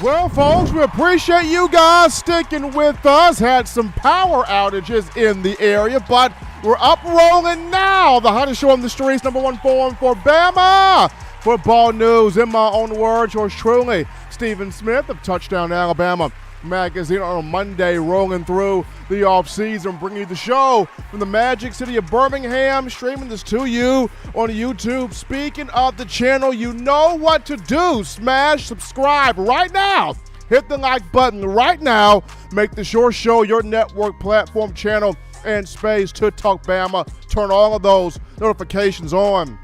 Well, folks, we appreciate you guys sticking with us. Had some power outages in the area, but we're up rolling now. The hottest show on the streets, number one forum for Bama football news. In my own words, yours truly, Stephen Smith of Touchdown Alabama Magazine on a Monday, rolling through the offseason, bringing you the show from the magic city of Birmingham, streaming this to you on YouTube. Speaking of the channel, you know what to do. Smash subscribe right now. Hit the like button right now. Make this your show, your network, platform, channel, and space to Talk Bama. Turn all of those notifications on.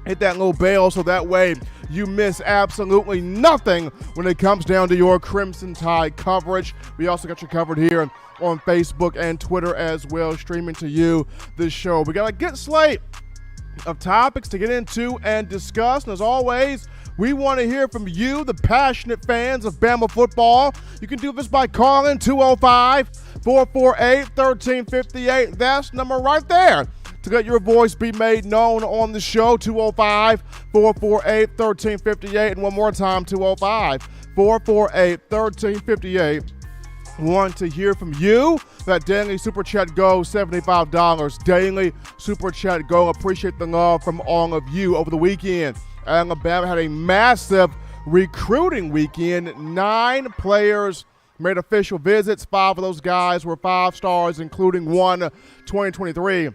Hit that little bell so that way you miss absolutely nothing when it comes down to your Crimson Tide coverage. We also got you covered here on Facebook and Twitter as well, streaming to you this show. We got a good slate of topics to get into and discuss. And as always, we want to hear from you, the passionate fans of Bama football. You can do this by calling 205-448-1358. That's the number right there to let your voice be made known on the show, 205-448-1358. And one more time, 205-448-1358. Want to hear from you. That daily Super Chat goes $75. Daily Super Chat go. Appreciate the love from all of you over the weekend. Alabama had a massive recruiting weekend. 9 players made official visits. 5 of those guys were 5 stars, including one 2023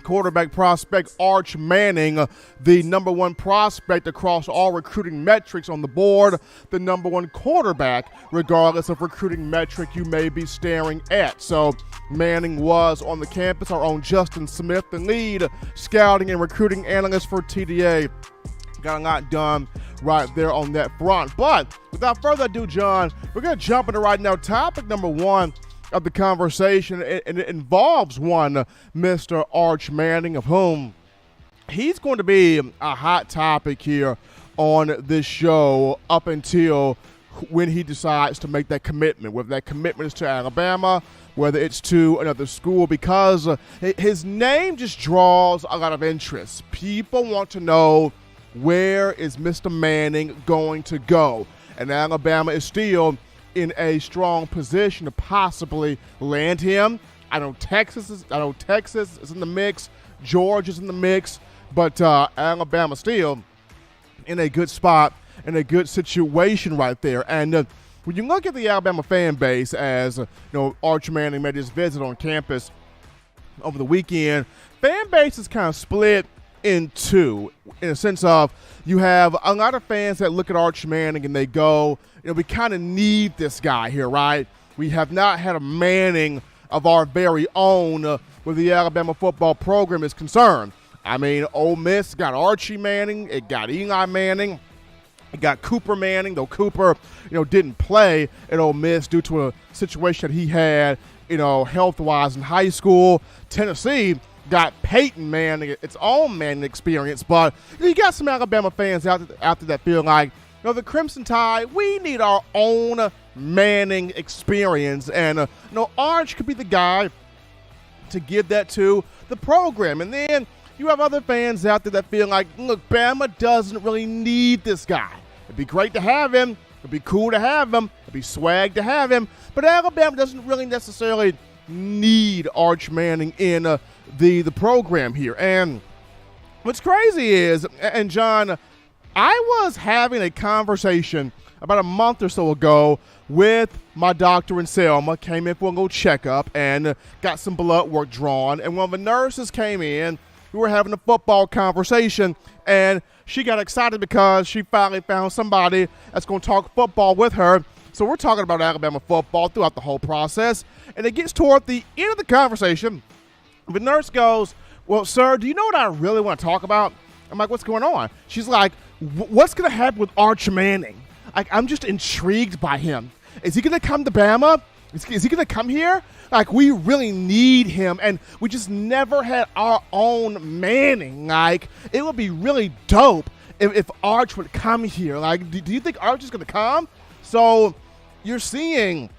quarterback prospect, Arch Manning, the number 1 prospect across all recruiting metrics on the board, the number 1 quarterback, regardless of recruiting metric you may be staring at. So Manning was on the campus. Our own Justin Smith, the lead scouting and recruiting analyst for TDA, got a lot done right there on that front. But without further ado, John, we're going to jump into right now topic number 1 of the conversation, and it involves one Mr. Arch Manning, of whom he's going to be a hot topic here on this show up until when he decides to make that commitment, whether that commitment is to Alabama, whether it's to another school, because his name just draws a lot of interest. People want to know, where is Mr. Manning going to go? And Alabama is still in a strong position to possibly land him. I know Texas is in the mix. Georgia's in the mix, but Alabama still in a good spot, in a good situation right there. And when you look at the Alabama fan base, as Arch Manning made his visit on campus over the weekend, fan base is kind of split in two, in a sense of you have a lot of fans that look at Arch Manning and they go, we kind of need this guy here, right? We have not had a Manning of our very own where the Alabama football program is concerned. I mean, Ole Miss got Archie Manning, it got Eli Manning, it got Cooper Manning, though Cooper, didn't play at Ole Miss due to a situation that he had, health-wise in high school. Tennessee got Peyton Manning, its own Manning experience, but you got some Alabama fans out there that feel like, the Crimson Tide, we need our own Manning experience, and Arch could be the guy to give that to the program. And then you have other fans out there that feel like, look, Bama doesn't really need this guy. It'd be great to have him. It'd be cool to have him. It'd be swag to have him. But Alabama doesn't really necessarily need Arch Manning in the program here. And what's crazy is, and John, I was having a conversation about a month or so ago with my doctor in Selma, came in for a little checkup and got some blood work drawn. And one of the nurses came in, we were having a football conversation, and she got excited because she finally found somebody that's going to talk football with her. So we're talking about Alabama football throughout the whole process. And it gets toward the end of the conversation. The nurse goes, well, sir, do you know what I really want to talk about? I'm like, what's going on? She's like, what's going to happen with Arch Manning? Like, I'm just intrigued by him. Is he going to come to Bama? Is he going to come here? Like, we really need him, and we just never had our own Manning. Like, it would be really dope if Arch would come here. Like, do you think Arch is going to come? So you're seeing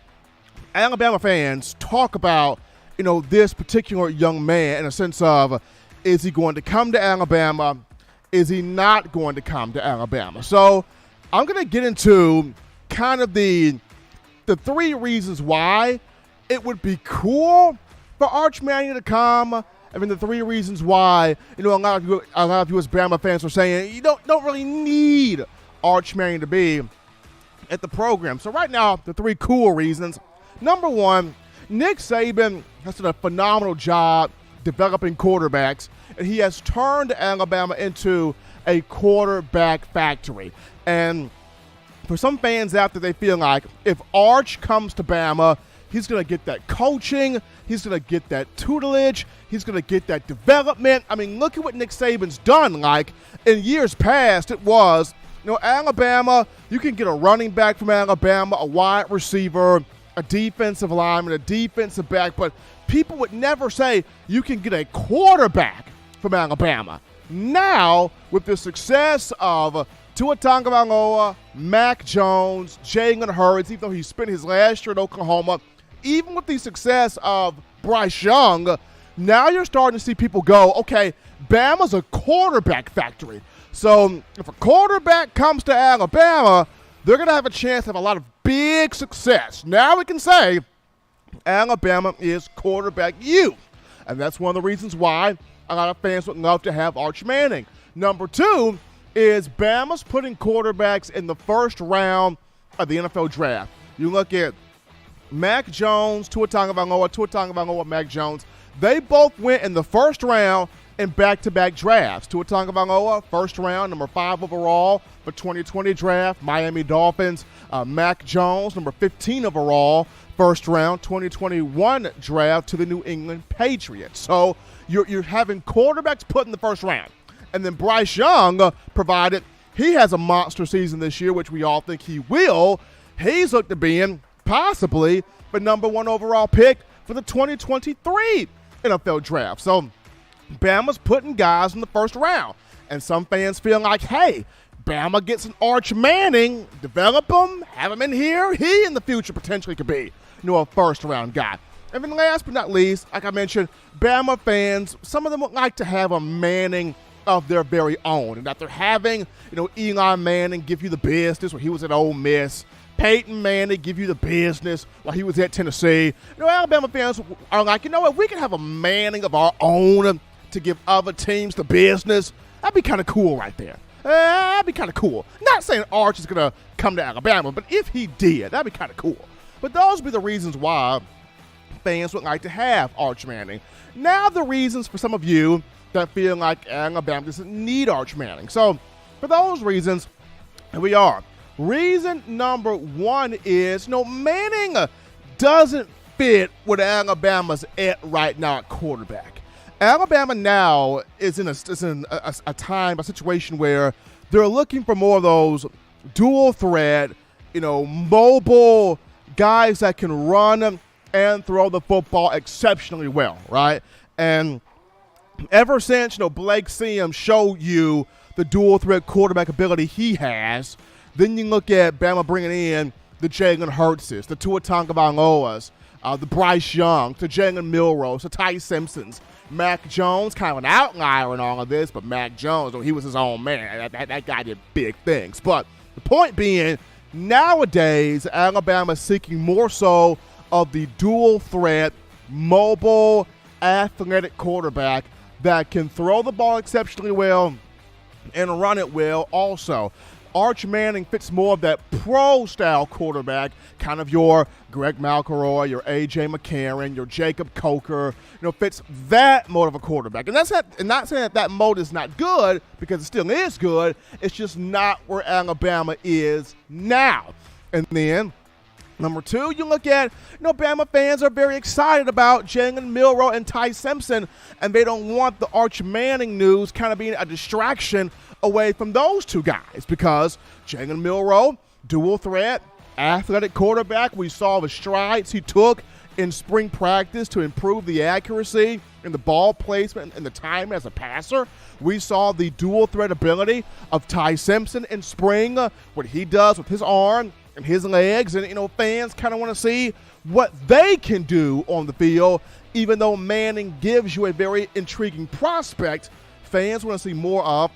Alabama fans talk about, this particular young man in a sense of, is he going to come to Alabama? Is he not going to come to Alabama? So I'm going to get into kind of the three reasons why it would be cool for Arch Manning to come. I mean, the three reasons why, a lot of you as Bama fans are saying you don't really need Arch Manning to be at the program. So right now, the three cool reasons. Number one, Nick Saban has done a phenomenal job developing quarterbacks, and he has turned Alabama into a quarterback factory. And for some fans out there, they feel like if Arch comes to Bama, he's going to get that coaching, he's going to get that tutelage, he's going to get that development. I mean, look at what Nick Saban's done. Like, in years past, it was, Alabama, you can get a running back from Alabama, a wide receiver, a defensive lineman, a defensive back, but people would never say you can get a quarterback from Alabama. Now, with the success of Tua Tagovailoa, Mac Jones, Jalen Hurts, even though he spent his last year at Oklahoma, even with the success of Bryce Young, now you're starting to see people go, okay, Bama's a quarterback factory. So if a quarterback comes to Alabama, they're going to have a chance to have a lot of big success. Now we can say Alabama is quarterback youth. And that's one of the reasons why a lot of fans would love to have Arch Manning. Number two is Bama's putting quarterbacks in the first round of the NFL draft. You look at Mac Jones, Tua Tagovailoa, Mac Jones. They both went in the first round in back-to-back drafts. Tua Tagovailoa, first round, number 5 overall for 2020 draft, Miami Dolphins. Mac Jones, number 15 overall, first round, 2021 draft to the New England Patriots. So you're having quarterbacks put in the first round. And then Bryce Young, provided he has a monster season this year, which we all think he will, he's looked to being possibly the number 1 overall pick for the 2023 NFL draft. So Bama's putting guys in the first round. And some fans feel like, hey, Bama gets an Arch Manning, develop him, have him in here. He in the future potentially could be, a first-round guy. And then last but not least, like I mentioned, Bama fans, some of them would like to have a Manning of their very own. And after having, Eli Manning give you the business when he was at Ole Miss, Peyton Manning give you the business while he was at Tennessee, Alabama fans are like, what, we can have a Manning of our own to give other teams the business. That'd be kind of cool right there. That'd be kind of cool. Not saying Arch is going to come to Alabama, but if he did, that'd be kind of cool. But those would be the reasons why fans would like to have Arch Manning. Now the reasons for some of you that feel like Alabama doesn't need Arch Manning. So for those reasons, here we are. Reason number one is, Manning doesn't fit what Alabama's at right now at quarterback. Alabama now is in a situation where they're looking for more of those dual threat, mobile guys that can run and throw the football exceptionally well, right? And ever since, Blake Seam showed you the dual threat quarterback ability he has, then you look at Bama bringing in the Jalen Hurtses, the Tua Tagovailoas, the Bryce Young, the Jalen Milrows, the Ty Simpsons, Mac Jones, kind of an outlier in all of this, but Mac Jones, he was his own man. That guy did big things. But the point being, nowadays, Alabama is seeking more so of the dual threat, mobile, athletic quarterback that can throw the ball exceptionally well and run it well also. Arch Manning fits more of that pro-style quarterback, kind of your Greg McElroy, your A.J. McCarron, your Jacob Coker, fits that mode of a quarterback. And that's not saying that mode is not good, because it still is good. It's just not where Alabama is now. And then number two, you look at, Bama fans are very excited about Jalen Milrow and Ty Simpson, and they don't want the Arch Manning news kind of being a distraction away from those two guys, because Jalen Milrow, dual threat, athletic quarterback. We saw the strides he took in spring practice to improve the accuracy and the ball placement and the time as a passer. We saw the dual threat ability of Ty Simpson in spring, what he does with his arm and his legs, and fans kind of want to see what they can do on the field. Even though Manning gives you a very intriguing prospect, fans want to see more of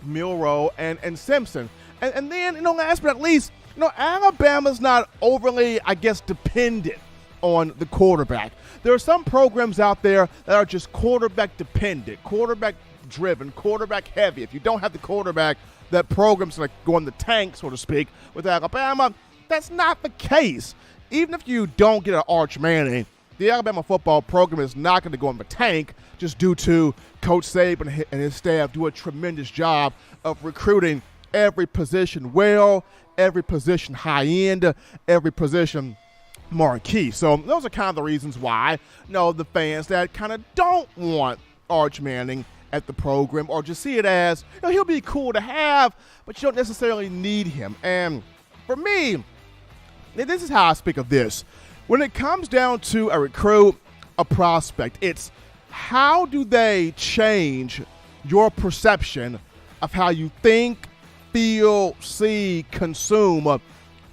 Milrow and Simpson. And then, last but not least, Alabama's not overly, dependent on the quarterback. There are some programs out there that are just quarterback dependent, quarterback driven, quarterback heavy. If you don't have the quarterback, that program's like going the tank, so to speak. With Alabama, that's not the case. Even if you don't get an Arch Manning, the Alabama football program is not going to go in the tank just due to Coach Saban and his staff do a tremendous job of recruiting every position well, every position high-end, every position marquee. So those are kind of the reasons why, the fans that kind of don't want Arch Manning at the program or just see it as, he'll be cool to have, but you don't necessarily need him. And for me, this is how I speak of this. When it comes down to a recruit, a prospect, it's how do they change your perception of how you think, feel, see, consume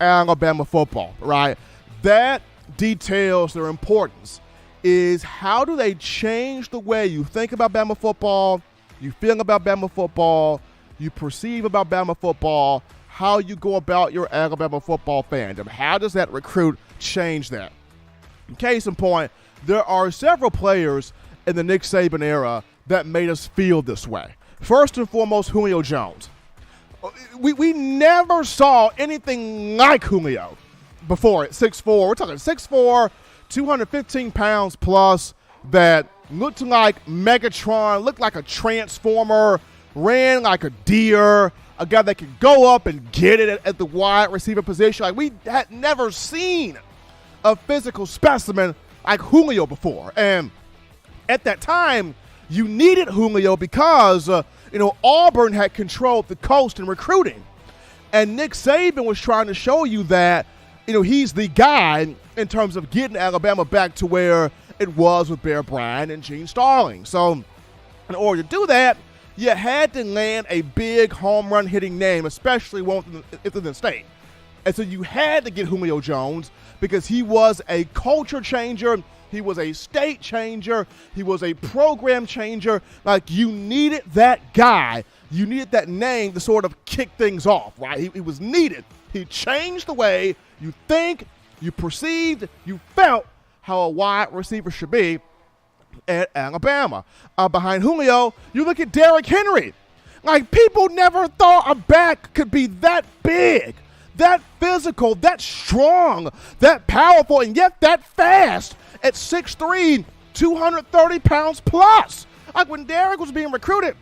Alabama football, right? That details their importance. Is how do they change the way you think about Bama football, you feel about Bama football, you perceive about Bama football, how you go about your Alabama football fandom. How does that recruit change that? Case in point, there are several players in the Nick Saban era that made us feel this way. First and foremost, Julio Jones. We never saw anything like Julio before at 6'4". We're talking 6'4", 215 pounds plus, that looked like Megatron, looked like a transformer, ran like a deer, a guy that could go up and get it at the wide receiver position. Like, we had never seen a physical specimen like Julio before. And at that time, you needed Julio because, Auburn had controlled the coast in recruiting. And Nick Saban was trying to show you that, he's the guy in terms of getting Alabama back to where it was with Bear Bryant and Gene Starling. So in order to do that, you had to land a big home run hitting name, especially one within the state. And so you had to get Julio Jones because he was a culture changer. He was a state changer. He was a program changer. Like, you needed that guy. You needed that name to sort of kick things off, right? He was needed. He changed the way you think, you perceived, you felt how a wide receiver should be at Alabama. Behind Julio, you look at Derrick Henry. Like, people never thought a back could be that big, that physical, that strong, that powerful, and yet that fast at 6'3", 230 pounds plus. Like, when Derrick was being recruited,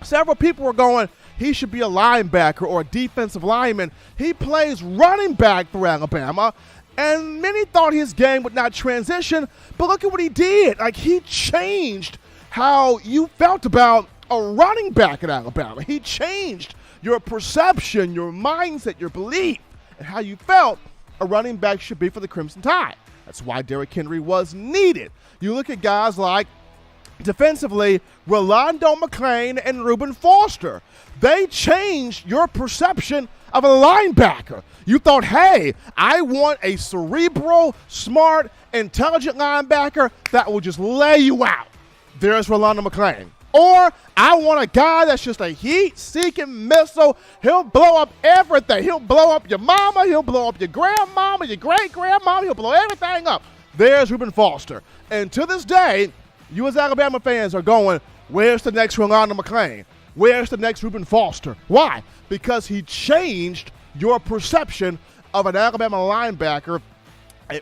several people were going, he should be a linebacker or a defensive lineman. He plays running back for Alabama, and many thought his game would not transition, but look at what he did. Like, he changed how you felt about a running back at Alabama. He changed your perception, your mindset, your belief, and how you felt a running back should be for the Crimson Tide. That's why Derrick Henry was needed. You look at guys like, defensively, Rolando McClain and Reuben Foster. They changed your perception of a linebacker. You thought, hey, I want a cerebral, smart, intelligent linebacker that will just lay you out. There's Rolando McClain. Or I want a guy that's just a heat-seeking missile. He'll blow up everything. He'll blow up your mama. He'll blow up your grandmama, your great-grandmama. He'll blow everything up. There's Reuben Foster. And to this day, you as Alabama fans are going, where's the next Rolando McClain? Where's the next Reuben Foster? Why? Because he changed your perception of an Alabama linebacker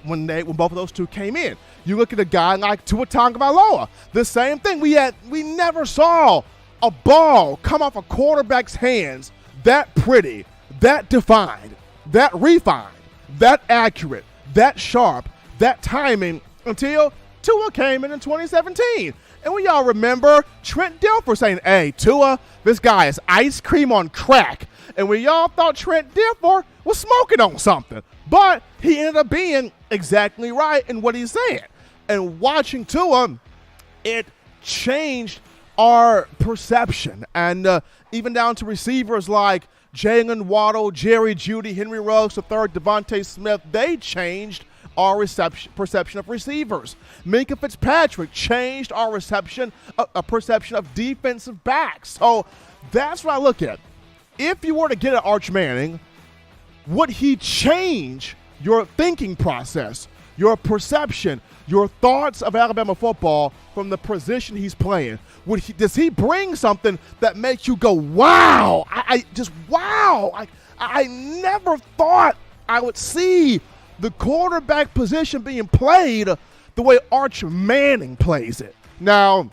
when both of those two came in. You look at a guy like Tua Tagovailoa, the same thing. We never saw a ball come off a quarterback's hands that pretty, that defined, that refined, that accurate, that sharp, that timing until Tua came in 2017. And we all remember Trent Dilfer saying, hey, Tua, this guy is ice cream on crack. And we all thought Trent Dilfer was smoking on something. But he ended up being exactly right in what he said. And watching Tua, it changed our perception. And even down to receivers like Jalen Waddle, Jerry Jeudy, Henry Ruggs III, Devontae Smith, they changed our perception of receivers. Minkah Fitzpatrick changed our perception of defensive backs. So that's what I look at. If you were to get an Arch Manning, would he change your thinking process, your perception, your thoughts of Alabama football from the position he's playing? Does he bring something that makes you go, wow, I never thought I would see the quarterback position being played the way Arch Manning plays it. Now,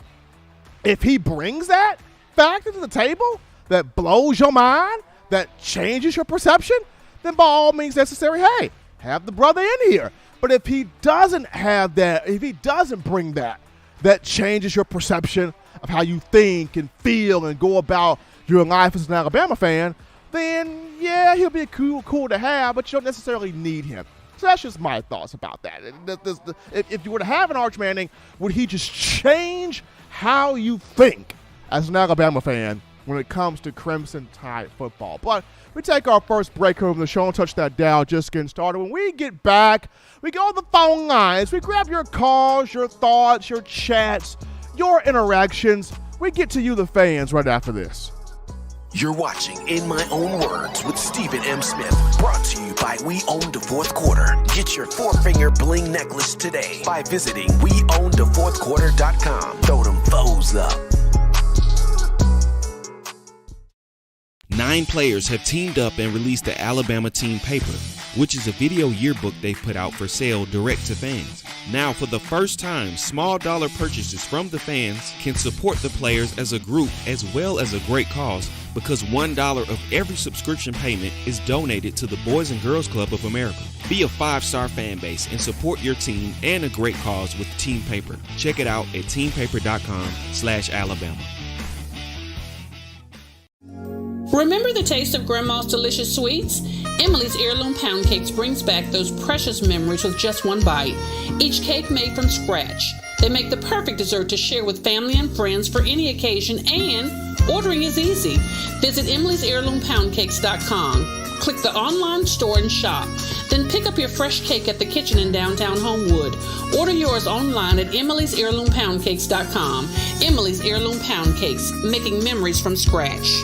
if he brings that factor to the table that blows your mind, that changes your perception, then by all means necessary, hey, have the brother in here. But if he doesn't have that, if he doesn't bring that changes your perception of how you think and feel and go about your life as an Alabama fan, then yeah, he'll be cool to have, but you don't necessarily need him. So that's just my thoughts about that. If you were to have an Arch Manning, would he just change how you think as an Alabama fan when it comes to Crimson Tide football? But we take our first break here from the show and touch that down, just getting started. When we get back, we go on the phone lines. We grab your calls, your thoughts, your chats, your interactions. We get to you, the fans, right after this. You're watching In My Own Words with Stephen M. Smith, brought to you by We Own the Fourth Quarter. Get your four-finger bling necklace today by visiting weownthefourthquarter.com. Throw them foes up. 9 players have teamed up and released the Alabama Team Paper, which is a video yearbook they put out for sale direct to fans. Now, for the first time, small dollar purchases from the fans can support the players as a group as well as a great cause, because $1 of every subscription payment is donated to the Boys and Girls Club of America. Be a 5-star fan base and support your team and a great cause with Team Paper. Check it out at teampaper.com/Alabama. Remember the taste of Grandma's delicious sweets? Emily's Heirloom Pound Cakes brings back those precious memories with just one bite. Each cake made from scratch. They make the perfect dessert to share with family and friends for any occasion, and ordering is easy. Visit emily'sheirloompoundcakes.com. Click the online store and shop. Then pick up your fresh cake at the kitchen in downtown Homewood. Order yours online at emily'sheirloompoundcakes.com. Emily's Heirloom Pound Cakes, making memories from scratch.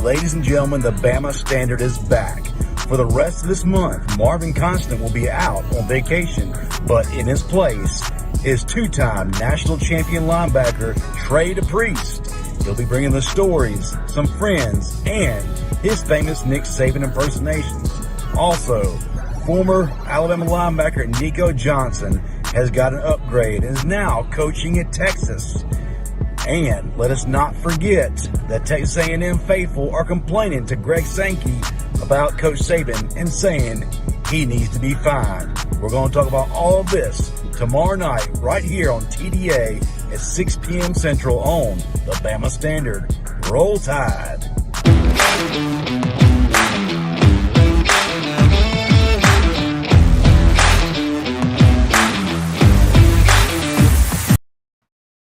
Ladies and gentlemen, the Bama Standard is back. For the rest of this month, Marvin Constant will be out on vacation, but in his place is two-time national champion linebacker Trey DePriest. He'll be bringing the stories, some friends, and his famous Nick Saban impersonations. Also, former Alabama linebacker Nico Johnson has got an upgrade and is now coaching at Texas. And let us not forget that Texas A&M faithful are complaining to Greg Sankey about Coach Saban and saying he needs to be fined. We're going to talk about all of this tomorrow night right here on TDA at 6 p.m. Central on the Bama Standard. Roll Tide.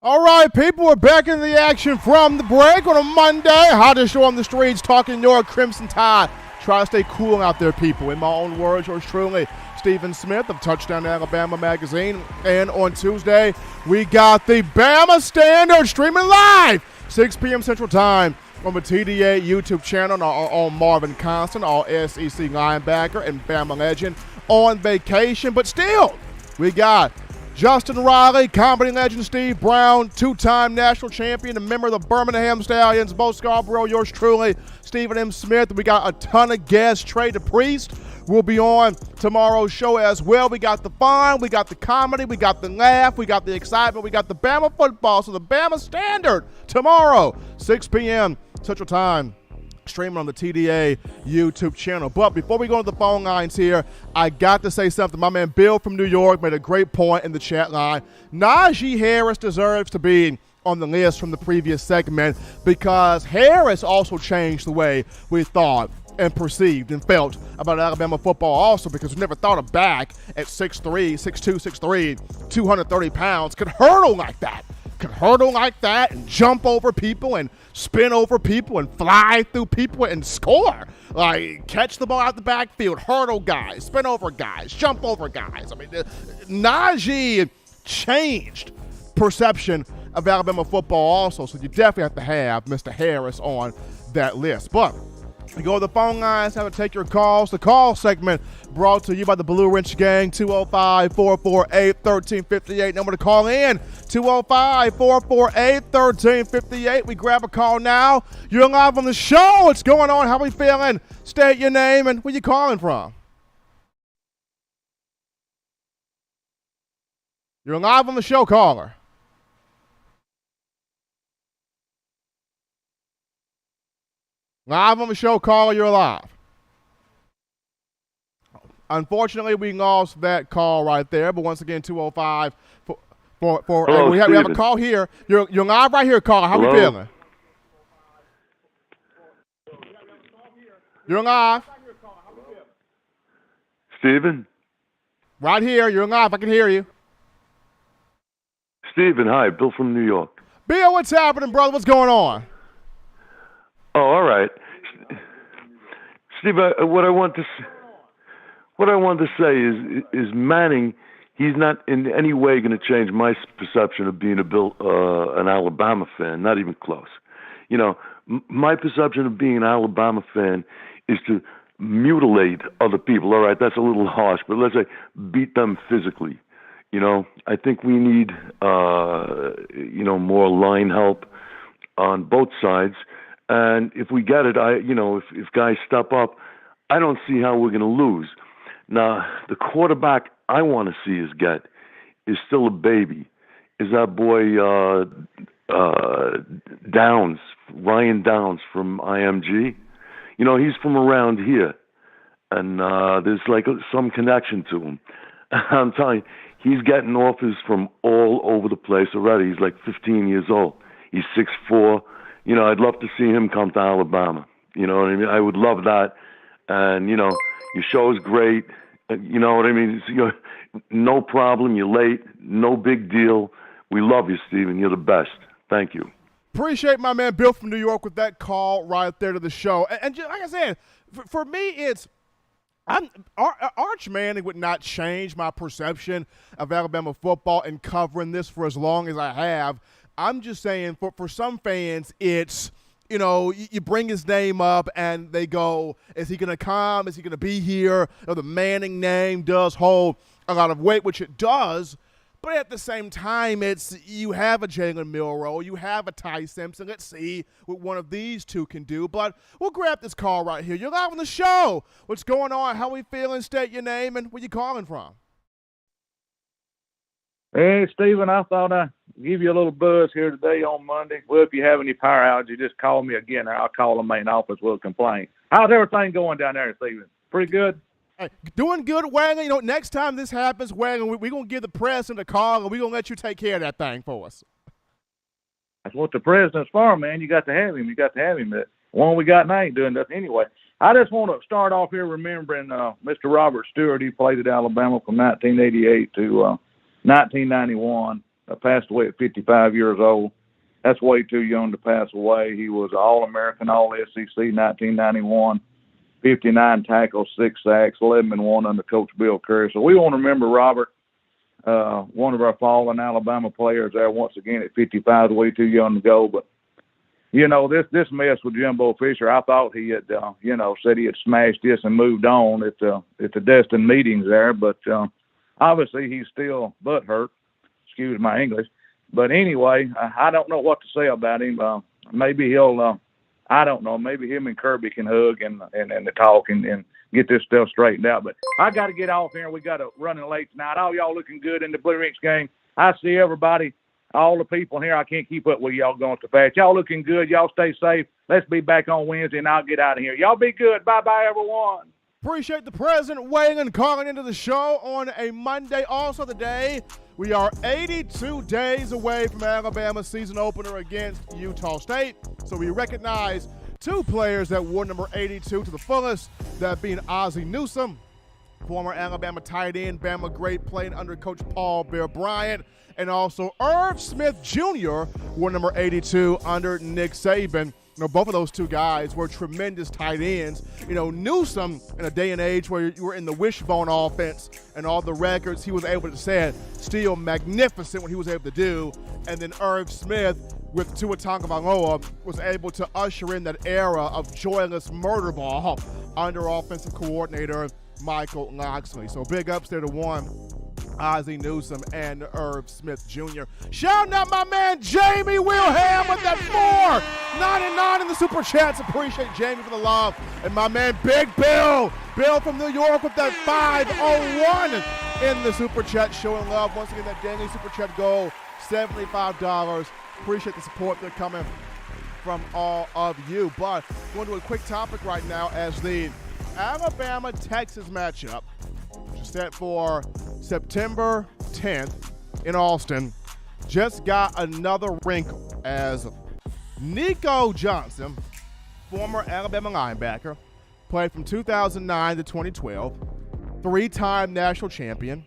All right, people, we're back in the action from the break on a Monday. Hottest show on the streets, talking your Crimson Tide. Try to stay cool out there, people. In my own words, yours truly, Stephen Smith of Touchdown Alabama magazine. And on Tuesday, we got the Bama Standard streaming live, 6 p.m. Central Time on the TDA YouTube channel. On Marvin Constant, all SEC linebacker and Bama legend, on vacation. But still, we got Justin Riley, comedy legend Steve Brown, two-time national champion, a member of the Birmingham Stallions, Bo Scarborough, yours truly, Stephen M. Smith. We got a ton of guests. Trey DePriest will be on tomorrow's show as well. We got the fun, we got the comedy, we got the laugh, we got the excitement, we got the Bama football. So the Bama Standard tomorrow, 6 p.m. Central Time, streaming on the TDA YouTube channel. But before we go to the phone lines here, I got to say something. My man Bill from New York made a great point in the chat line. Najee Harris deserves to be on the list from the previous segment because Harris also changed the way we thought and perceived and felt about Alabama football also, because we never thought a back at 6'3", 6'2", 6'3", 230 pounds could hurdle like that. And jump over people and spin over people and fly through people and score. Like, catch the ball out the backfield, hurdle guys, spin over guys, jump over guys. I mean, Najee changed perception of Alabama football also, so you definitely have to have Mr. Harris on that list. But You go to the phone lines, have to take your calls. The call segment brought to you by the Blue Ridge Gang, 205-448-1358. Number to call in, 205-448-1358. We grab a call now. You're live on the show. What's going on? How we feeling? State your name and where you calling from. You're live on the show, caller. Live on the show, caller, you're live. Unfortunately, we lost that call right there, but once again, 205 Hello, we have a call here. You're live right here, caller. How Hello? we feeling? You're live. Stephen? Right here, you're live. I can hear you. Stephen, hi. Bill from New York. Bill, what's happening, brother? What's going on? Oh, all right. Steve, what I want to say is Manning. He's not in any way going to change my perception of being an Alabama fan. Not even close. You know, my perception of being an Alabama fan is to mutilate other people. All right, that's a little harsh, but let's say beat them physically. You know, I think we need more line help on both sides. And if we get it, if guys step up, I don't see how we're going to lose. Now, the quarterback I want to see us get is still a baby. Is that boy Downs, Ryan Downs from IMG? You know, he's from around here, and there's like some connection to him. I'm telling you, he's getting offers from all over the place already. He's like 15 years old. He's 6'4". You know, I'd love to see him come to Alabama. You know what I mean? I would love that. And, you know, your show's great. You know what I mean? It's, no problem. You're late. No big deal. We love you, Steven. You're the best. Thank you. Appreciate my man Bill from New York with that call right there to the show. And just, like I said, for me, it's Arch Manning would not change my perception of Alabama football and covering this for as long as I have. I'm just saying for some fans, it's, you know, you bring his name up and they go, is he going to come? Is he going to be here? The Manning name does hold a lot of weight, which it does. But at the same time, it's you have a Jalen Milroe, you have a Ty Simpson. Let's see what one of these two can do. But we'll grab this call right here. You're live on the show. What's going on? How we feeling? State your name and where you calling from. Hey, Stephen, I thought I'd give you a little buzz here today on Monday. Well, if you have any power outages, just call me again. I'll call the main office. We'll complain. How's everything going down there, Stephen? Pretty good? Hey, doing good, Wagon. You know, next time this happens, Wagon, we're going to give the president a call, and we're going to let you take care of that thing for us. That's what the president's for, man. You got to have him. The one we got now ain't doing nothing anyway. I just want to start off here remembering Mr. Robert Stewart. He played at Alabama from 1988 to 1991, passed away at 55 years old. That's way too young to pass away. He was All-American, All-SEC 1991, 59 tackles, 6 sacks, 11-1 under Coach Bill Curry. So we want to remember Robert, one of our fallen Alabama players there. Once again, at 55, way too young to go. But, you know, this mess with Jimbo Fisher, I thought he had, said he had smashed this and moved on at the Destin meetings there. But obviously, he's still butthurt. Excuse my English. But anyway, I don't know what to say about him. Maybe he'll, I don't know, maybe him and Kirby can hug and talk and get this stuff straightened out. But I got to get off here. We got to running late tonight. All y'all looking good in the Blue Ridge game. I see everybody, all the people here. I can't keep up with y'all going so fast. Y'all looking good. Y'all stay safe. Let's be back on Wednesday, and I'll get out of here. Y'all be good. Bye-bye, everyone. Appreciate the president weighing and calling into the show on a Monday. Also today, we are 82 days away from Alabama's season opener against Utah State. So we recognize two players that wore number 82 to the fullest, that being Ozzie Newsome, former Alabama tight end, Bama great, playing under Coach Paul Bear Bryant, and also Irv Smith Jr. wore number 82 under Nick Saban. You know, both of those two guys were tremendous tight ends. You know, Newsome, in a day and age where you were in the wishbone offense and all the records he was able to set, still magnificent what he was able to do. And then Irv Smith, with Tua Tagovailoa was able to usher in that era of joyless murder ball under offensive coordinator Michael Locksley. So big ups there to one, Ozzie Newsome and Irv Smith Jr. Shouting out my man Jamie Wilhelm with that $4.99 in the Super Chats. Appreciate Jamie for the love. And my man Big Bill from New York with that $5.01 in the Super Chat, showing love. Once again, that daily Super Chat goal, $75. Appreciate the support that's coming from all of you. But going to a quick topic right now as the Alabama-Texas matchup, which is set for September 10th in Austin, just got another wrinkle as Nico Johnson, former Alabama linebacker, played from 2009 to 2012, three-time national champion,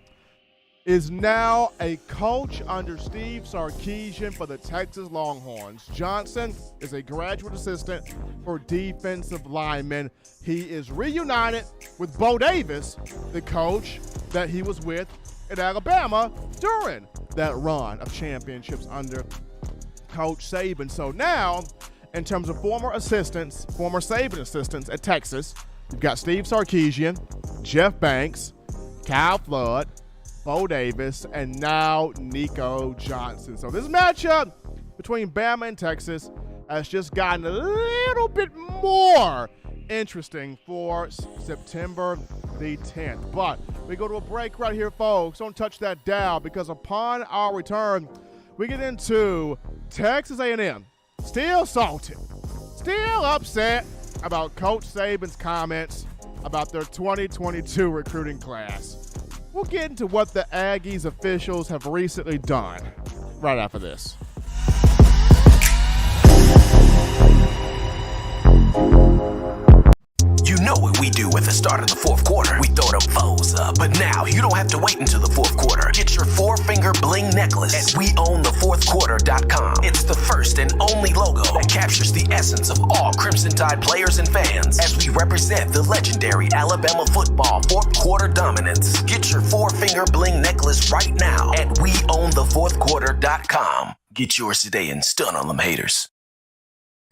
is now a coach under Steve Sarkisian for the Texas Longhorns. Johnson is a graduate assistant for defensive linemen. He is reunited with Bo Davis, the coach that he was with at Alabama during that run of championships under Coach Saban. So now, in terms of former Saban assistants at Texas, you've got Steve Sarkisian, Jeff Banks, Kyle Flood, Bo Davis, and now Nico Johnson. So this matchup between Bama and Texas has just gotten a little bit more interesting for September the 10th. But we go to a break right here, folks. Don't touch that dial, because upon our return, we get into Texas A&M. Still salty, still upset about Coach Saban's comments about their 2022 recruiting class. We'll get into what the Aggies officials have recently done right after this. You know what we do at the start of the fourth quarter. We throw them foes up. But now you don't have to wait until the fourth quarter. Get your four-finger bling necklace at WeOwnTheFourthQuarter.com. It's the first and only logo that captures the essence of all Crimson Tide players and fans as we represent the legendary Alabama football fourth quarter dominance. Get your four-finger bling necklace right now at WeOwnTheFourthQuarter.com. Get yours today and stun on them haters.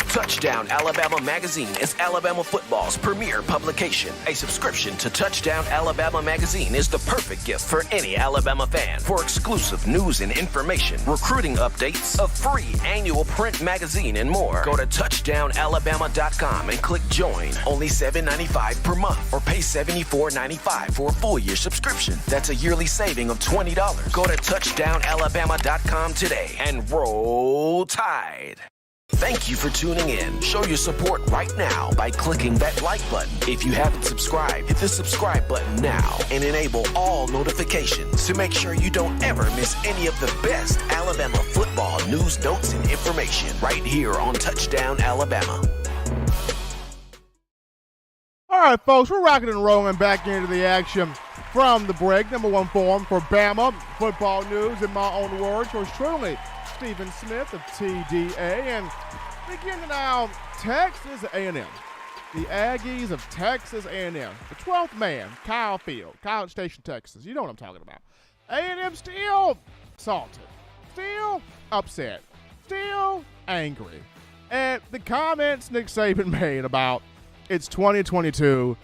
Touchdown Alabama Magazine is Alabama football's premier publication. A subscription to Touchdown Alabama Magazine is the perfect gift for any Alabama fan. For exclusive news and information, recruiting updates, a free annual print magazine, and more, go to touchdownalabama.com and click join. Only $7.95 per month, or pay $74.95 for a full year subscription. That's a yearly saving of $20. Go to touchdownalabama.com today and roll Tide. Thank you for tuning in. Show your support right now by clicking that like button. If you haven't subscribed, hit the subscribe button now and enable all notifications to make sure you don't ever miss any of the best Alabama football news, notes, and information right here on Touchdown Alabama. All right, folks, we're rocking and rolling back into the action from the break. Number one forum for Bama football news, in my own words, yours truly, Stephen Smith of TDA. And beginning now, Texas A&M. The Aggies of Texas A&M. The 12th man, Kyle Field, College Station, Texas. You know what I'm talking about. A&M still salted, still upset, still angry at the comments Nick Saban made about its 2022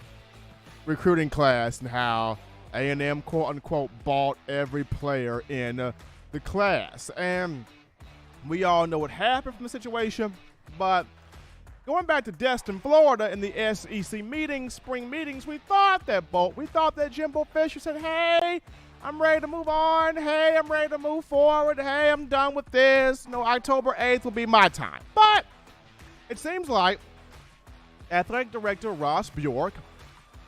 recruiting class and how A&M, quote-unquote, bought every player in the class. And we all know what happened from the situation, but going back to Destin, Florida, in the SEC meetings, spring meetings, we thought that Jimbo Fisher said, hey, I'm ready to move on. Hey, I'm ready to move forward. Hey, I'm done with this. No, October 8th will be my time. But it seems like Athletic Director Ross Bjork,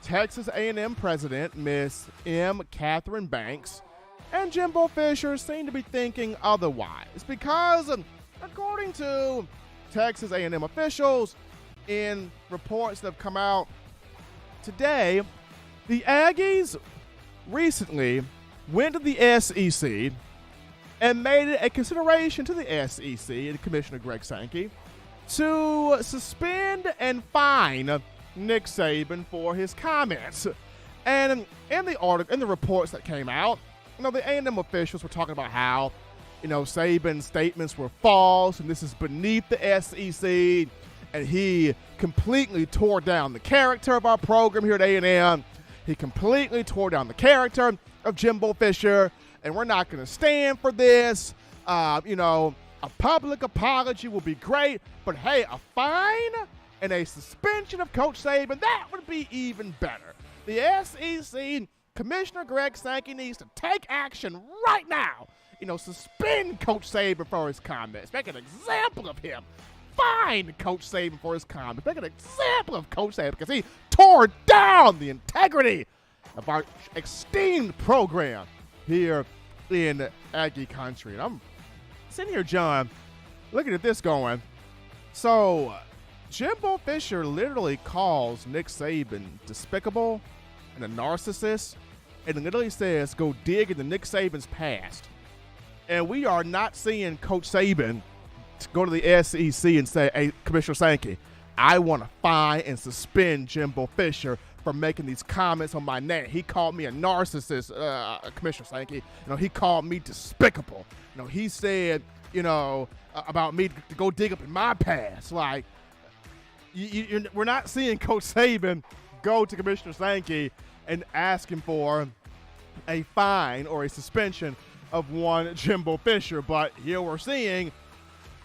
Texas A&M President Miss M. Catherine Banks, and Jimbo Fisher seem to be thinking otherwise, because according to Texas A&M officials, in reports that have come out today, the Aggies recently went to the SEC and made it a consideration to the SEC and Commissioner Greg Sankey to suspend and fine Nick Saban for his comments. And in the reports that came out, the A&M officials were talking about how Saban's statements were false and this is beneath the SEC. And he completely tore down the character of our program here at A&M. He completely tore down the character of Jimbo Fisher. And we're not going to stand for this. A public apology will be great. But, hey, a fine and a suspension of Coach Saban, that would be even better. The SEC, Commissioner Greg Sankey needs to take action right now. Suspend Coach Saban for his comments. Make an example of him. Fine Coach Saban for his comments. Make an example of Coach Saban because he tore down the integrity of our esteemed program here in Aggie country. And I'm sitting here, John, looking at this going, so Jimbo Fisher literally calls Nick Saban despicable and a narcissist and literally says go dig into Nick Saban's past. And we are not seeing Coach Saban go to the SEC and say, hey, Commissioner Sankey, I want to fine and suspend Jimbo Fisher for making these comments on my name. He called me a narcissist, Commissioner Sankey. He called me despicable. He said, about me to go dig up in my past. Like, we're not seeing Coach Saban go to Commissioner Sankey and ask him for a fine or a suspension of one Jimbo Fisher. But here we're seeing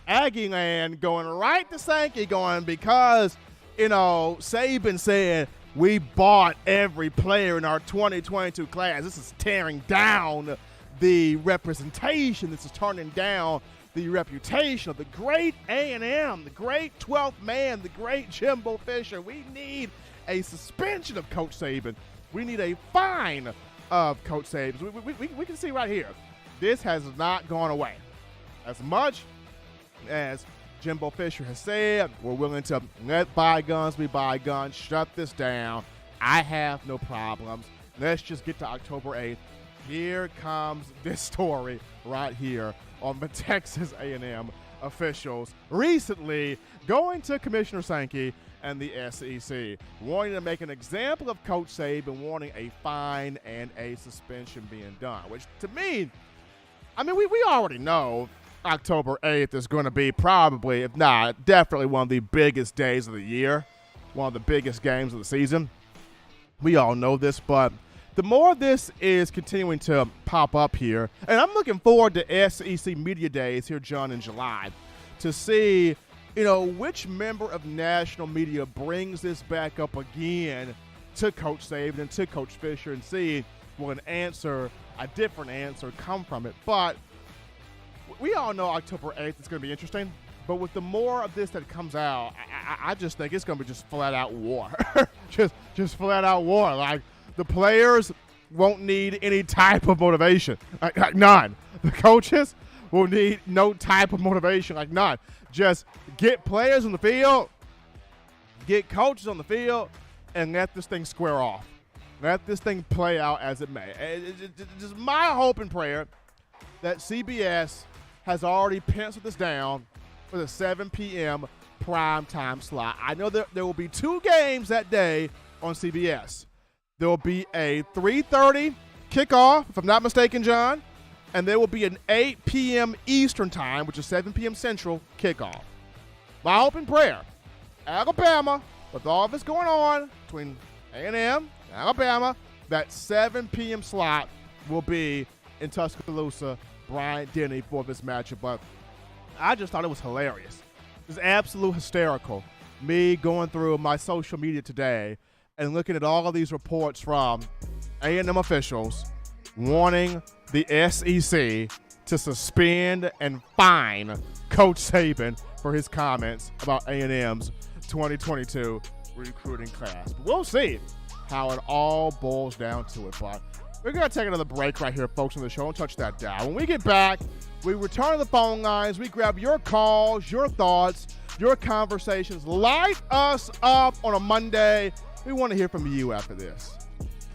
Aggie land going right to Sankey going because, Saban said we bought every player in our 2022 class. This is tearing down the representation. This is turning down the reputation of the great A&M, the great 12th man, the great Jimbo Fisher. We need a suspension of Coach Saban. We need a fine of Coach Saban. We can see right here, this has not gone away. As much as Jimbo Fisher has said, we're willing to let bygones be bygones, shut this down. I have no problems. Let's just get to October 8th. Here comes this story right here on the Texas A&M officials recently going to Commissioner Sankey and the SEC, wanting to make an example of Coach Saban, wanting a fine and a suspension being done, which to me, we already know October 8th is going to be probably, if not, definitely one of the biggest days of the year, one of the biggest games of the season. We all know this, but the more this is continuing to pop up here, and I'm looking forward to SEC Media Days here, John, in July, to see, which member of national media brings this back up again to Coach Saban and to Coach Fisher and see will a different answer come from it. But we all know October 8th is going to be interesting, but with the more of this that comes out, I just think it's going to be just flat-out war. just flat-out war. Like, the players won't need any type of motivation. Like none. The coaches will need no type of motivation. Like none. Just get players on the field, get coaches on the field, and let this thing square off. Let this thing play out as it may. It's just my hope and prayer that CBS has already penciled this down for the 7 p.m. primetime slot. I know that there will be 2 games that day on CBS. There will be a 3:30 kickoff, if I'm not mistaken, John, and there will be an 8 p.m. Eastern time, which is 7 p.m. Central, kickoff. My hope and prayer, Alabama, with all this going on between A&M and Alabama, that 7 p.m. slot will be in Tuscaloosa, Bryant-Denny for this matchup. But I just thought it was hilarious. It was absolute hysterical. Me going through my social media today and looking at all of these reports from A&M officials wanting the SEC to suspend and fine Coach Saban for his comments about A&M's 2022 recruiting class. But we'll see how it all boils down to it. But we're going to take another break right here, folks, on the show. Don't touch that dial. When we get back, we return to the phone lines. We grab your calls, your thoughts, your conversations. Light us up on a Monday. We want to hear from you after this.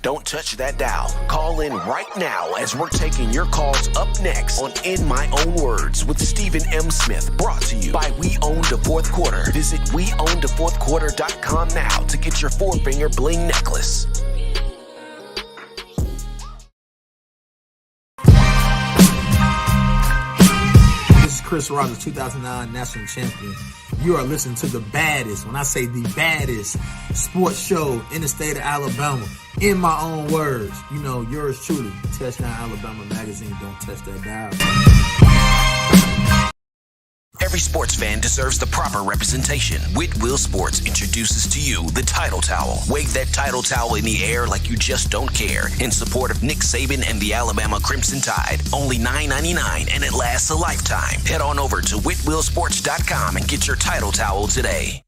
Don't touch that dial. Call in right now as we're taking your calls up next on In My Own Words with Stephen M. Smith, brought to you by We Own the Fourth Quarter. Visit WeOwnTheFourthQuarter.com now to get your 4-finger bling necklace. Chris Rogers, 2009 national champion. You are listening to the baddest, when I say the baddest, sports show in the state of Alabama. In my own words, yours truly, Touchdown Alabama Magazine. Don't touch that dial. Every sports fan deserves the proper representation. Whitwell Sports introduces to you the Title Towel. Wave that Title Towel in the air like you just don't care in support of Nick Saban and the Alabama Crimson Tide. Only $9.99 and it lasts a lifetime. Head on over to whitwellsports.com and get your Title Towel today.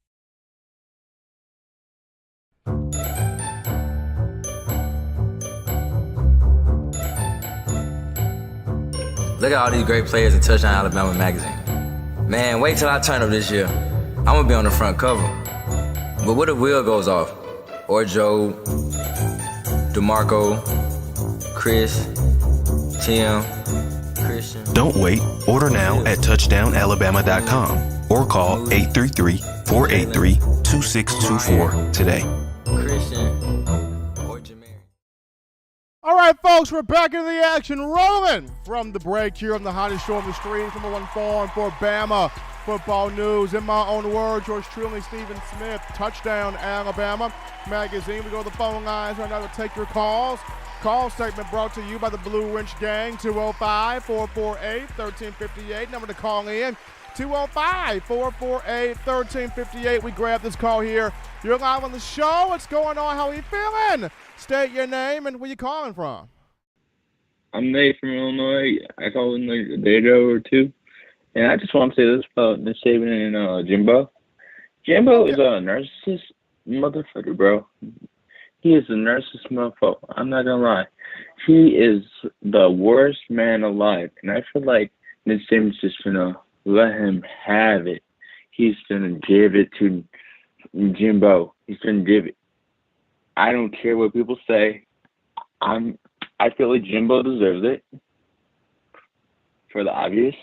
Look at all these great players in Touchdown Alabama Magazine. Man, wait till I turn up this year. I'm gonna be on the front cover. But what if Will goes off? Or Joe, DeMarco, Chris, Tim, Christian. Don't wait. Order now at touchdownalabama.com or call 833-483-2624 today. Christian or Jameer. All right, folks, we're back into the action, rolling from the break here on the hottest show on the streets, number one forum for Bama football news. In my own words, yours truly, Stephen Smith, Touchdown Alabama Magazine. We go to the phone lines right now to take your calls. Call segment brought to you by the Blue Wrench Gang, 205-448-1358. Number to call in, 205-448-1358. We grab this call here. You're live on the show. What's going on? How are you feeling? State your name and where you calling from. I'm Nate from Illinois. I called in like a day ago or two. And I just want to say this about Nick Saban and Jimbo. Jimbo is a narcissist motherfucker, bro. He is a narcissist motherfucker. I'm not going to lie. He is the worst man alive. And I feel like Nick Saban's just going to let him have it. He's going to give it to Jimbo. He's going to give it. I don't care what people say. I feel like Jimbo deserves it for the obvious.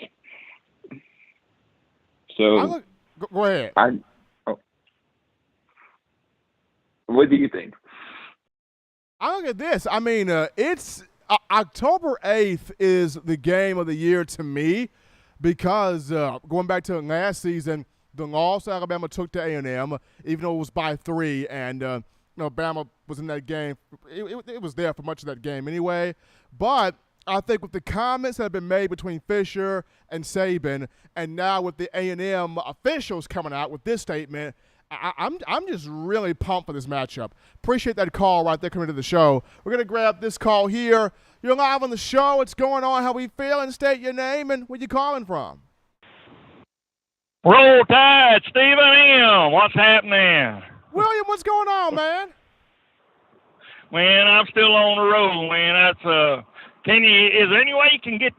So go ahead. What do you think? I look at this. I mean, it's October 8th is the game of the year to me because going back to last season, the loss Alabama took to A&M, even though it was by 3, and Bama was in that game. It was there for much of that game anyway. But I think with the comments that have been made between Fisher and Saban, and now with the A&M officials coming out with this statement, I'm just really pumped for this matchup. Appreciate that call right there coming to the show. We're going to grab this call here. You're live on the show. What's going on? How we feeling? State your name and where you calling from. Roll Tide, Stephen M. What's happening? William, what's going on, man? Man, I'm still on the road, man. That's is there any way you can get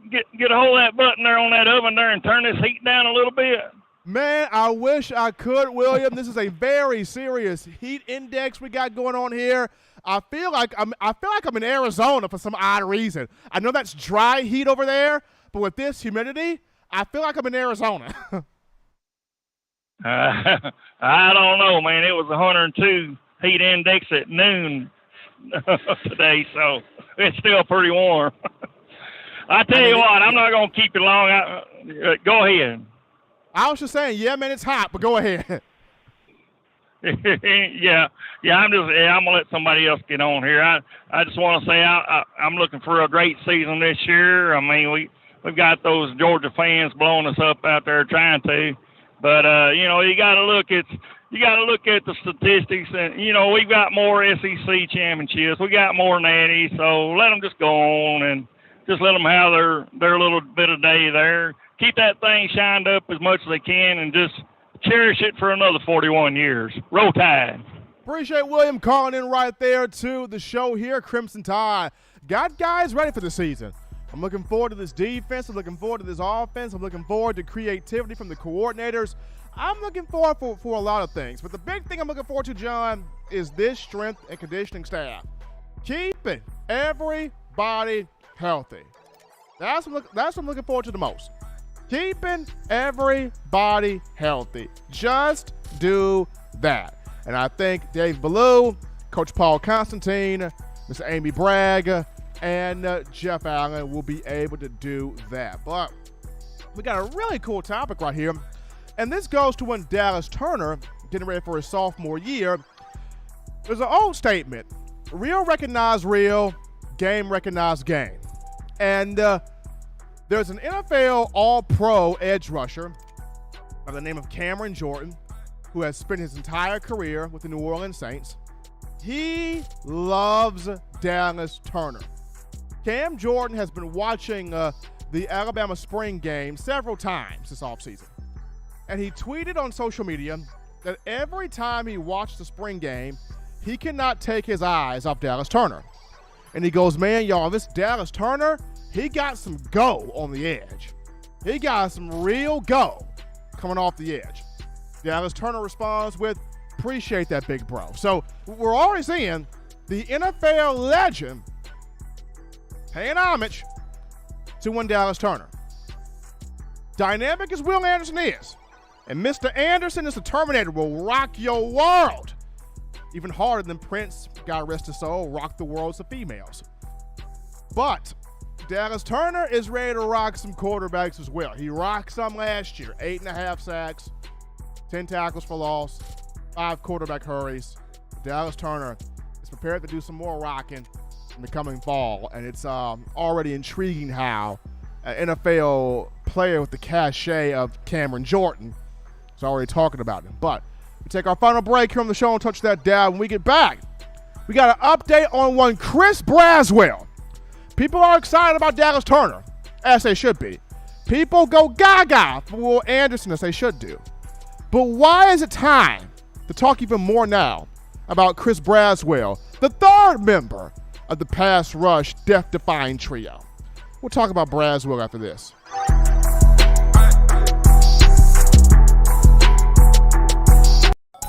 a hold of that button there on that oven there and turn this heat down a little bit? Man, I wish I could, William. This is a very serious heat index we got going on here. I feel like I'm in Arizona for some odd reason. I know that's dry heat over there, but with this humidity, I feel like I'm in Arizona. I don't know, man. It was 102 heat index at noon today, so it's still pretty warm. I tell you what, I'm not going to keep you long. Go ahead. I was just saying, yeah, man, it's hot, but go ahead. yeah, I'm gonna let somebody else get on here. I just want to say I'm looking for a great season this year. I mean, we've got those Georgia fans blowing us up out there trying to, but you got to look at the statistics, and we've got more SEC championships, we got more natties, so let them just go on and just let them have their little bit of day there. Keep that thing shined up as much as they can, and just cherish it for another 41 years. Roll Tide. Appreciate William calling in right there to the show here. Crimson Tide got guys ready for the season. I'm looking forward to this defense. I'm looking forward to this offense. I'm looking forward to creativity from the coordinators. I'm looking forward for a lot of things. But the big thing I'm looking forward to, John, is this strength and conditioning staff. Keeping everybody healthy. That's what I'm looking forward to the most. Keeping everybody healthy. Just do that. And I think Dave Ballou, Coach Paul Constantine, Mr. Amy Bragg, and Jeff Allen will be able to do that. But we got a really cool topic right here. And this goes to when Dallas Turner, getting ready for his sophomore year, there's an old statement, real recognize real, game recognize game. And there's an NFL All-Pro edge rusher by the name of Cameron Jordan, who has spent his entire career with the New Orleans Saints. He loves Dallas Turner. Cam Jordan has been watching the Alabama spring game several times this offseason. And he tweeted on social media that every time he watched the spring game, he cannot take his eyes off Dallas Turner. And he goes, man, y'all, this Dallas Turner, he got some go on the edge. He got some real go coming off the edge. Dallas Turner responds with, appreciate that, big bro. So we're already seeing the NFL legend paying homage to one Dallas Turner. Dynamic as Will Anderson is, and Mr. Anderson is the Terminator, will rock your world. Even harder than Prince, God rest his soul, rocked the worlds of females. But Dallas Turner is ready to rock some quarterbacks as well. He rocked some last year, 8.5 sacks, 10 tackles for loss, 5 quarterback hurries. Dallas Turner is prepared to do some more rocking in the coming fall, and it's already intriguing how an NFL player with the cachet of Cameron Jordan is already talking about him. But we take our final break here on the show and touch that down. When we get back, we got an update on one Chris Braswell. People are excited about Dallas Turner, as they should be. People go gaga for Will Anderson, as they should do. But why is it time to talk even more now about Chris Braswell, the third member of the pass rush death-defying trio? We'll talk about Braswell after this.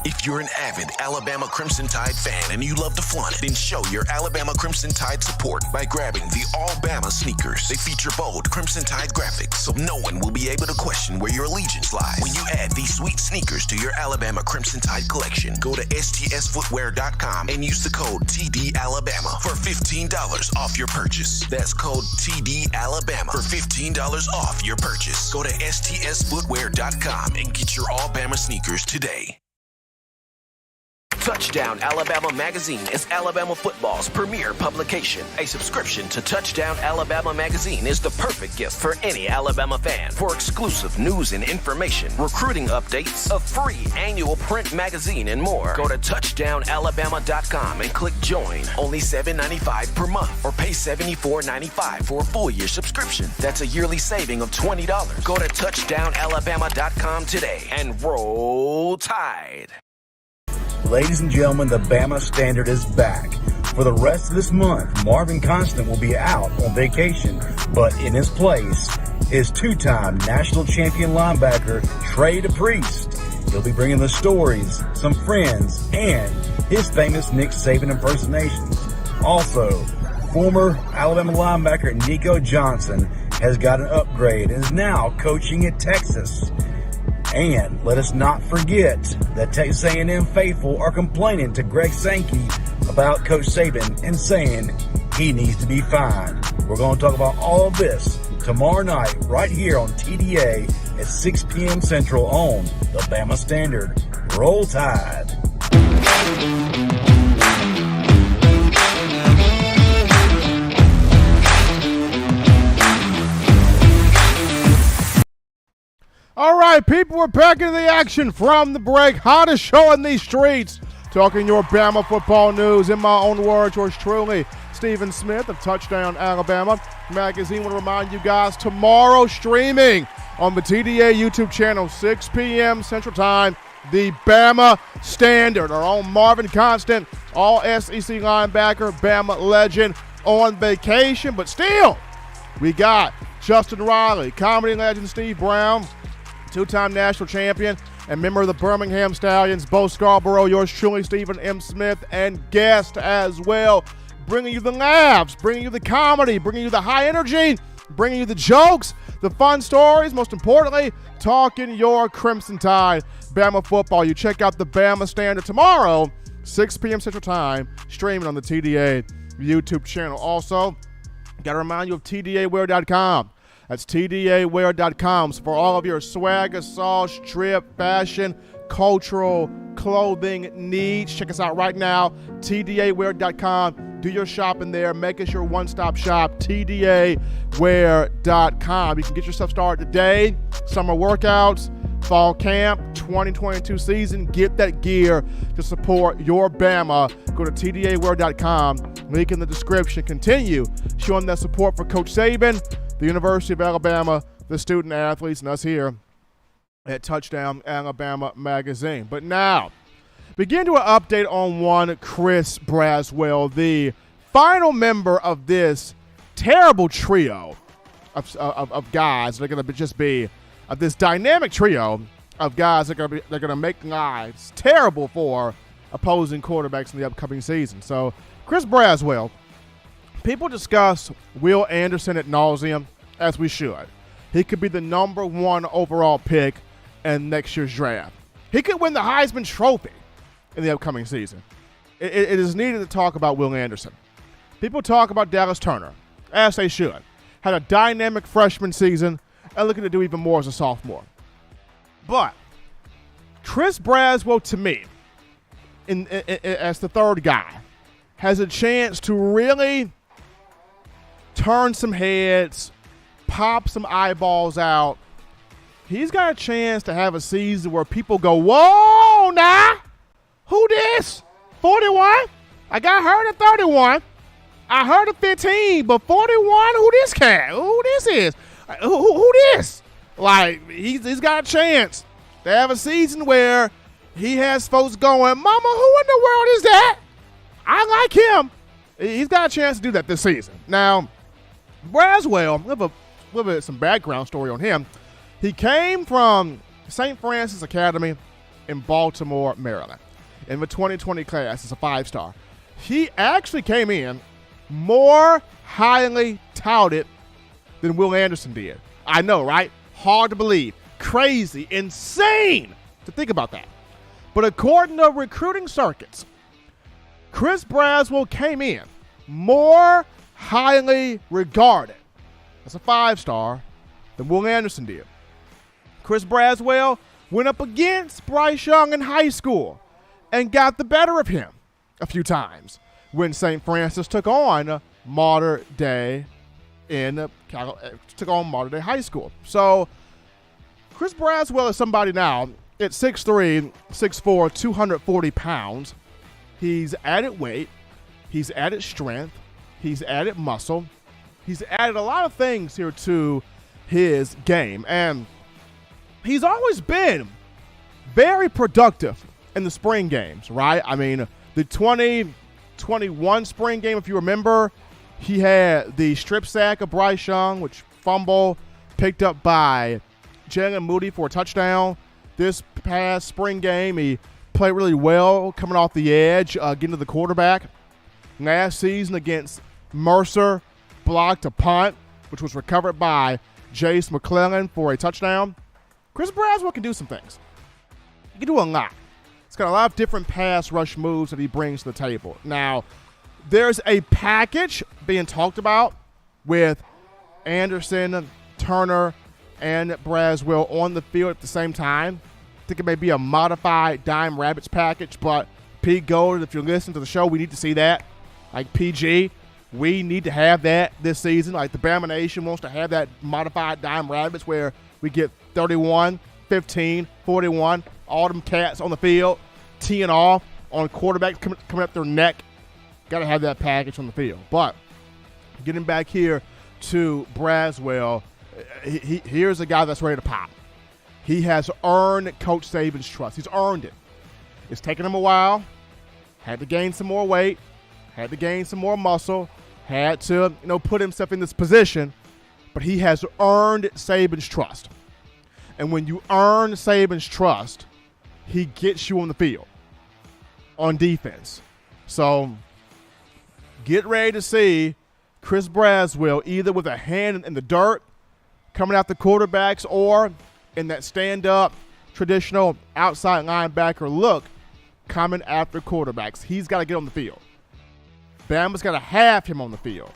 If you're an avid Alabama Crimson Tide fan and you love to flaunt it, then show your Alabama Crimson Tide support by grabbing the All Bama sneakers. They feature bold Crimson Tide graphics, so no one will be able to question where your allegiance lies. When you add these sweet sneakers to your Alabama Crimson Tide collection, go to stsfootwear.com and use the code TDAlabama for $15 off your purchase. That's code TDAlabama for $15 off your purchase. Go to stsfootwear.com and get your All Bama sneakers today. Touchdown Alabama Magazine is Alabama football's premier publication. A subscription to Touchdown Alabama Magazine is the perfect gift for any Alabama fan. For exclusive news and information, recruiting updates, a free annual print magazine, and more, go to touchdownalabama.com and click join. Only $7.95 per month, or pay $74.95 for a full year subscription. That's a yearly saving of $20. Go to touchdownalabama.com today and roll Tide. Ladies and gentlemen, the Bama Standard is back. For the rest of this month, Marvin Constant will be out on vacation, but in his place is two-time national champion linebacker Trey DePriest. He'll be bringing the stories, some friends, and his famous Nick Saban impersonations. Also, former Alabama linebacker Nico Johnson has got an upgrade and is now coaching at Texas. And let us not forget that Texas A&M faithful are complaining to Greg Sankey about Coach Saban and saying he needs to be fined. We're going to talk about all of this tomorrow night right here on TDA at 6 p.m. Central on the Bama Standard. Roll Tide. All right, people, we're back into the action from the break. Hottest show in these streets. Talking your Bama football news. In my own words, yours truly, Stephen Smith of Touchdown Alabama Magazine. I want to remind you guys, tomorrow streaming on the TDA YouTube channel, 6 p.m. Central Time, the Bama Standard. Our own Marvin Constant, all SEC linebacker, Bama legend, on vacation. But still, we got Justin Riley, comedy legend Steve Brown, two-time national champion and member of the Birmingham Stallions, Bo Scarborough, yours truly, Stephen M. Smith, and guest as well, bringing you the laughs, bringing you the comedy, bringing you the high energy, bringing you the jokes, the fun stories, most importantly, talking your Crimson Tide Bama football. You check out the Bama Standard tomorrow, 6 p.m. Central Time, streaming on the TDA YouTube channel. Also, got to remind you of TDAwear.com. That's tdawear.com. So for all of your swagger, sauce, trip, fashion, cultural, clothing needs, check us out right now, tdawear.com. Do your shopping there. Make us your one-stop shop, tdawear.com. You can get yourself started today. Summer workouts, fall camp, 2022 season. Get that gear to support your Bama. Go to tdawear.com. Link in the description. Continue showing that support for Coach Saban, the University of Alabama, the student athletes, and us here at Touchdown Alabama Magazine. But now, begin to an update on one Chris Braswell, the final member of this terrible trio of guys that are going to just be this dynamic trio of guys that are going to make lives terrible for opposing quarterbacks in the upcoming season. So, Chris Braswell, people discuss Will Anderson ad nauseum, as we should. He could be the number 1 overall pick in next year's draft. He could win the Heisman Trophy in the upcoming season. It is needed to talk about Will Anderson. People talk about Dallas Turner, as they should. Had a dynamic freshman season and looking to do even more as a sophomore. But Chris Braswell, to me, as the third guy, has a chance to really turn some heads, pop some eyeballs out. He's got a chance to have a season where people go, whoa, nah, who this? 41? I got heard at 31. I heard of 15, but 41, who this cat? Who this is? Who this? Like, he's got a chance to have a season where he has folks going, mama, who in the world is that? I like him. He's got a chance to do that this season. Now, Braswell, we have a little bit of some background story on him. He came from St. Francis Academy in Baltimore, Maryland. In the 2020 class as a 5-star. He actually came in more highly touted than Will Anderson did. I know, right? Hard to believe. Crazy. Insane to think about that. But according to recruiting circuits, Chris Braswell came in more highly regarded as a 5-star than Will Anderson did. Chris Braswell went up against Bryce Young in high school and got the better of him a few times when St. Francis took on modern day high school. So Chris Braswell is somebody now at 6'3", 6'4", 240 pounds. He's added weight. He's added strength. He's added muscle. He's added a lot of things here to his game. And he's always been very productive in the spring games, right? I mean, the 2021 spring game, if you remember, he had the strip sack of Bryce Young, which fumble picked up by Jalen Moody for a touchdown. This past spring game, he played really well coming off the edge, getting to the quarterback. Last season against Mercer, blocked a punt, which was recovered by Jace McClellan for a touchdown. Chris Braswell can do some things. He can do a lot. He's got a lot of different pass rush moves that he brings to the table. Now, there's a package being talked about with Anderson, Turner, and Braswell on the field at the same time. I think it may be a modified Dime Rabbits package, but Pete Gold, if you're listening to the show, we need to see that. Like PG, we need to have that this season. Like the Bama Nation wants to have that modified Dime Rabbits where we get 31, 15, 41, all them cats on the field, teeing off on quarterbacks coming up their neck. Got to have that package on the field. But getting back here to Braswell, here's a guy that's ready to pop. He has earned Coach Saban's trust. He's earned it. It's taken him a while. Had to gain some more weight. Had to gain some more muscle. Had to, put himself in this position. But he has earned Saban's trust. And when you earn Saban's trust, he gets you on the field on defense. So get ready to see Chris Braswell either with a hand in the dirt coming out the quarterbacks or in that stand-up traditional outside linebacker look coming after quarterbacks. He's got to get on the field. Bama's got to have him on the field.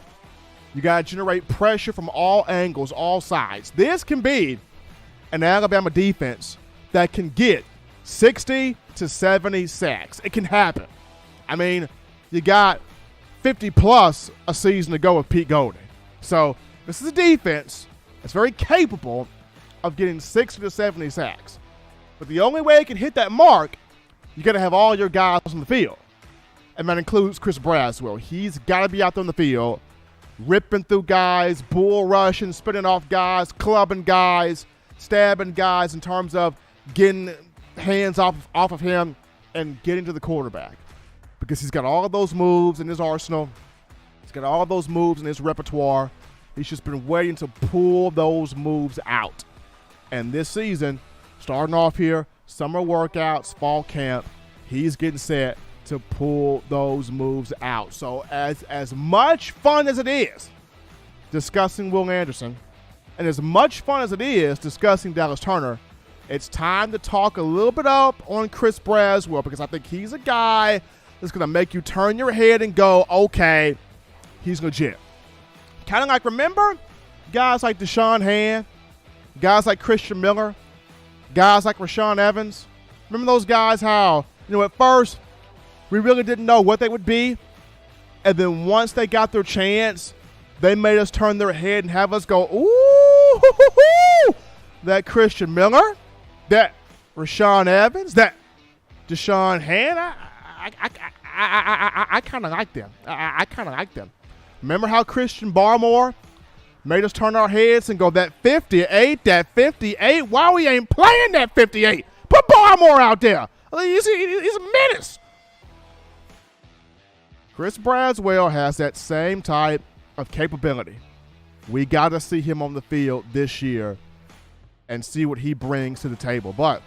You got to generate pressure from all angles, all sides. This can be an Alabama defense that can get 60 to 70 sacks. It can happen. I mean, you got 50-plus a season to go with Pete Golding. So this is a defense that's very capable of getting 60 to 70 sacks. But the only way it can hit that mark, you got to have all your guys on the field. And that includes Chris Braswell. He's got to be out there on the field, ripping through guys, bull rushing, spinning off guys, clubbing guys, stabbing guys in terms of getting hands off of him and getting to the quarterback. Because he's got all of those moves in his arsenal. He's got all of those moves in his repertoire. He's just been waiting to pull those moves out. And this season, starting off here, summer workouts, fall camp, he's getting set to pull those moves out. So as much fun as it is discussing Will Anderson, and as much fun as it is discussing Dallas Turner, it's time to talk a little bit up on Chris Braswell, because I think he's a guy that's going to make you turn your head and go, okay, he's legit. Kind of like, remember guys like Deshaun Hand, guys like Christian Miller, guys like Rashaan Evans? Remember those guys, how, at first we really didn't know what they would be, and then once they got their chance, they made us turn their head and have us go, ooh, that Christian Miller, that Rashaan Evans, that Deshaun Hand, I kind of like them. I kind of like them. Remember how Christian Barmore made us turn our heads and go, that 58, why we ain't playing that 58? Put Barmore out there. He's a menace. Chris Braswell has that same type of capability. We got to see him on the field this year and see what he brings to the table. But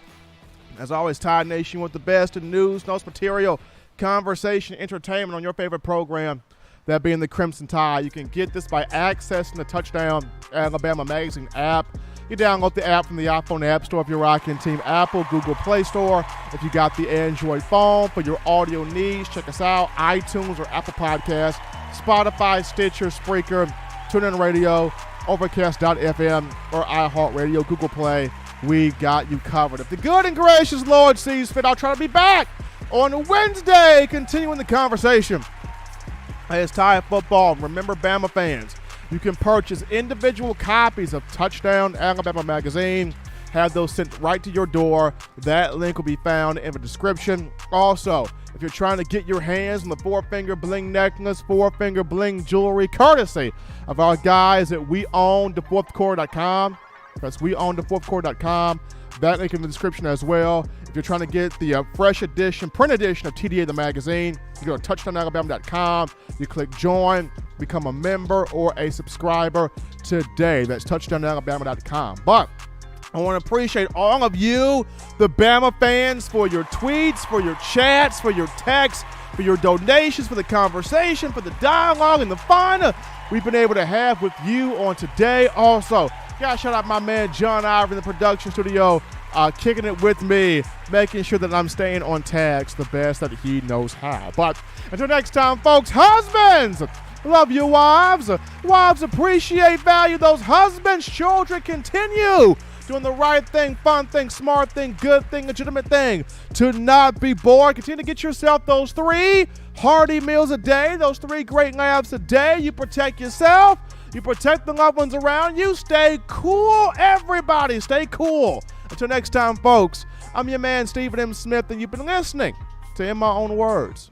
as always, Tide Nation with the best in news, notes, material, conversation, entertainment on your favorite program, that being the Crimson Tide. You can get this by accessing the Touchdown Alabama Magazine app. You download the app from the iPhone App Store if you're rocking Team Apple, Google Play Store. If you got the Android phone for your audio needs, check us out, iTunes or Apple Podcasts, Spotify, Stitcher, Spreaker, TuneIn Radio, Overcast.fm, or iHeartRadio, Google Play. We got you covered. If the good and gracious Lord sees fit, I'll try to be back on Wednesday, continuing the conversation. It's Tide football. Remember, Bama fans, you can purchase individual copies of Touchdown Alabama Magazine. Have those sent right to your door. That link will be found in the description. Also, if you're trying to get your hands on the four-finger bling necklace, four-finger bling jewelry, courtesy of our guys at WeOwnTheFourthQuarter.com. That's WeOwnTheFourthQuarter.com. That link in the description as well. If you're trying to get the fresh edition, print edition of TDA the magazine, you go to touchdownalabama.com. You click join, become a member or a subscriber today. That's touchdownalabama.com. But I want to appreciate all of you, the Bama fans, for your tweets, for your chats, for your texts, for your donations, for the conversation, for the dialogue, and the fun we've been able to have with you on today. Also, gotta shout out my man John Ivory in the production studio, kicking it with me, making sure that I'm staying on tags the best that he knows how. But until next time, folks, husbands, love your wives. Wives appreciate, value those husbands. Children, continue doing the right thing, fun thing, smart thing, good thing, legitimate thing. To not be bored, continue to get yourself those 3 hearty meals a day, those 3 great laughs a day. You protect yourself. You protect the loved ones around you. Stay cool, everybody. Stay cool. Until next time, folks, I'm your man, Stephen M. Smith, and you've been listening to In My Own Words.